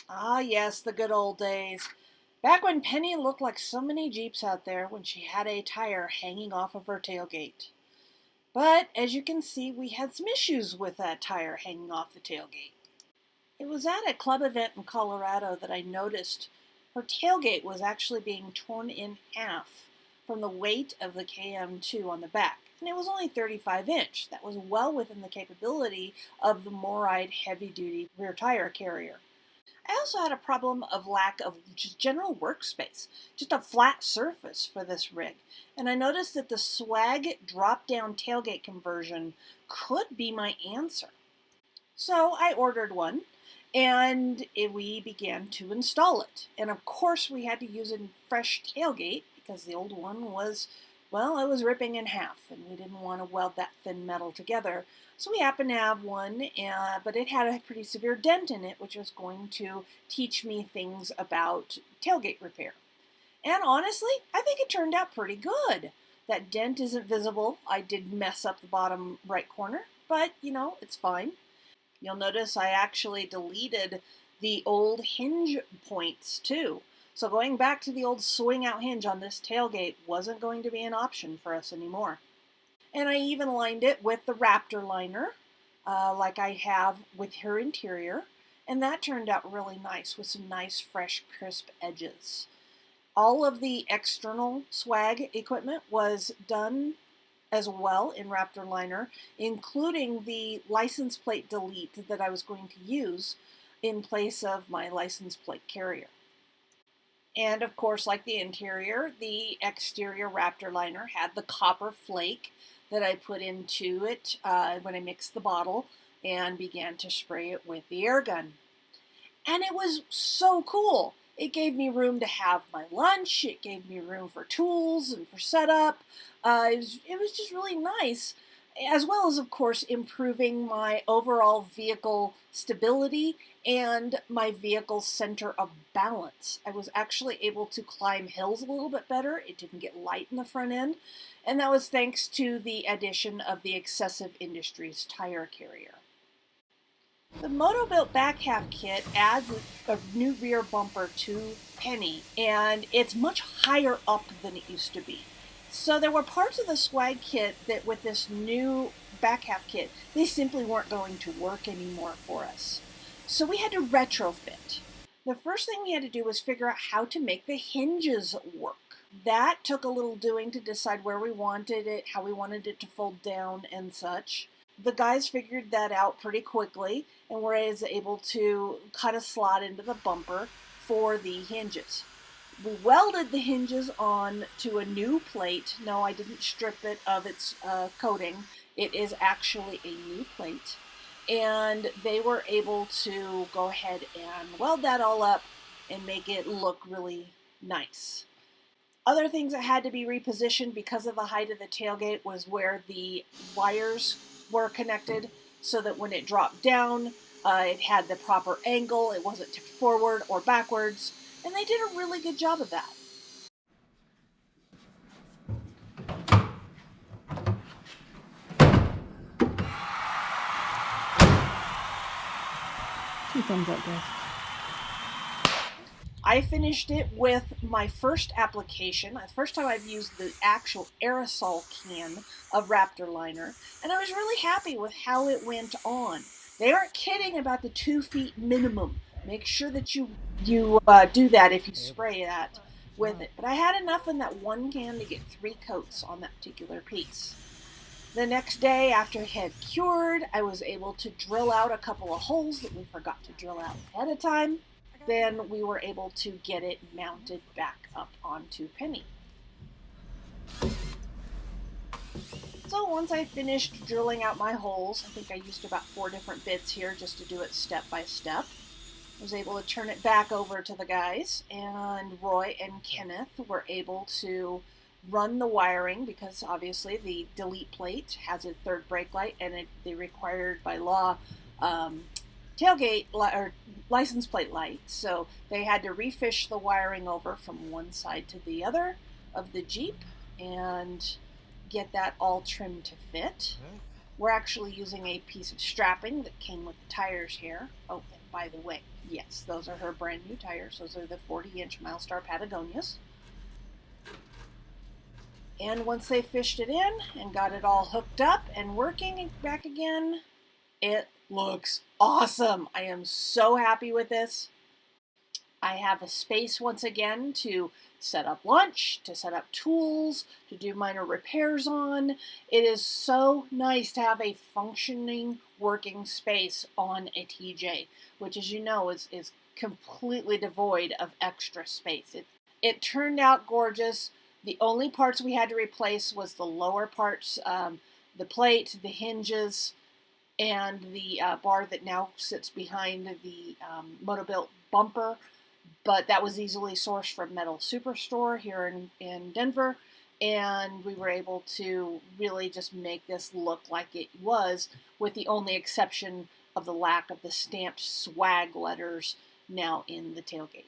Ah, yes, the good old days. Back when Penny looked like so many Jeeps out there when she had a tire hanging off of her tailgate. But as you can see, we had some issues with that tire hanging off the tailgate. It was at a club event in Colorado that I noticed her tailgate was actually being torn in half from the weight of the KM2 on the back. And it was only 35-inch. That was well within the capability of the Moride heavy-duty rear tire carrier. I also had a problem of lack of just general workspace, just a flat surface for this rig. And I noticed that the swag drop-down tailgate conversion could be my answer. So I ordered one, and we began to install it. And of course we had to use a fresh tailgate because the old one was, well, it was ripping in half, and we didn't want to weld that thin metal together. So we happened to have one, but it had a pretty severe dent in it, which was going to teach me things about tailgate repair. And honestly, I think it turned out pretty good. That dent isn't visible. I did mess up the bottom right corner, but it's fine. You'll notice I actually deleted the old hinge points too. So going back to the old swing out hinge on this tailgate wasn't going to be an option for us anymore. And I even lined it with the Raptor liner, like I have with her interior. And that turned out really nice with some nice, fresh, crisp edges. All of the external swag equipment was done as well in Raptor liner, including the license plate delete that I was going to use in place of my license plate carrier. And of course, like the interior, the exterior Raptor liner had the copper flake that I put into it when I mixed the bottle and began to spray it with the air gun. And it was so cool. It gave me room to have my lunch. It gave me room for tools and for setup. It was just really nice, as well as, of course, improving my overall vehicle stability and my vehicle center of balance. I was actually able to climb hills a little bit better. It didn't get light in the front end, and that was thanks to the addition of the Excessive Industries tire carrier. The Motobilt Back Half Kit adds a new rear bumper to Penny, and it's much higher up than it used to be. So there were parts of the swag kit that with this new back half kit, they simply weren't going to work anymore for us. So we had to retrofit. The first thing we had to do was figure out how to make the hinges work. That took a little doing to decide where we wanted it, how we wanted it to fold down and such. The guys figured that out pretty quickly and were able to cut a slot into the bumper for the hinges. We welded the hinges on to a new plate. No, I didn't strip it of its coating. It is actually a new plate. And they were able to go ahead and weld that all up and make it look really nice. Other things that had to be repositioned because of the height of the tailgate was where the wires were connected so that when it dropped down, it had the proper angle. It wasn't tipped forward or backwards. And they did a really good job of that. Two thumbs up, guys. I finished it with my first application, the first time I've used the actual aerosol can of Raptor liner, and I was really happy with how it went on. They aren't kidding about the 2 feet minimum. Make sure that you do that if you spray that with it. But I had enough in that one can to get 3 coats on that particular piece. The next day, after it had cured, I was able to drill out a couple of holes that we forgot to drill out ahead of time. Then we were able to get it mounted back up onto Penny. So once I finished drilling out my holes, I think I used about 4 different bits here just to do it step by step. I was able to turn it back over to the guys, and Roy and Kenneth were able to run the wiring because obviously the delete plate has a third brake light, and they required by law tailgate or license plate light, so they had to refish the wiring over from one side to the other of the Jeep and get that all trimmed to fit. We're actually using a piece of strapping that came with the tires here. Oh, and by the way. Yes, those are her brand new tires. Those are the 40-inch Milestar Patagonias. And once they fished it in and got it all hooked up and working back again, it looks awesome. I am so happy with this. I have a space once again to set up lunch, to set up tools, to do minor repairs on. It is so nice to have a functioning working space on a TJ, which as you know is completely devoid of extra space. It turned out gorgeous. The only parts we had to replace was the lower parts, the plate, the hinges, and the bar that now sits behind the Motobilt bumper. But that was easily sourced from Metal Superstore here in Denver, and we were able to really just make this look like it was, with the only exception of the lack of the stamped swag letters now in the tailgate.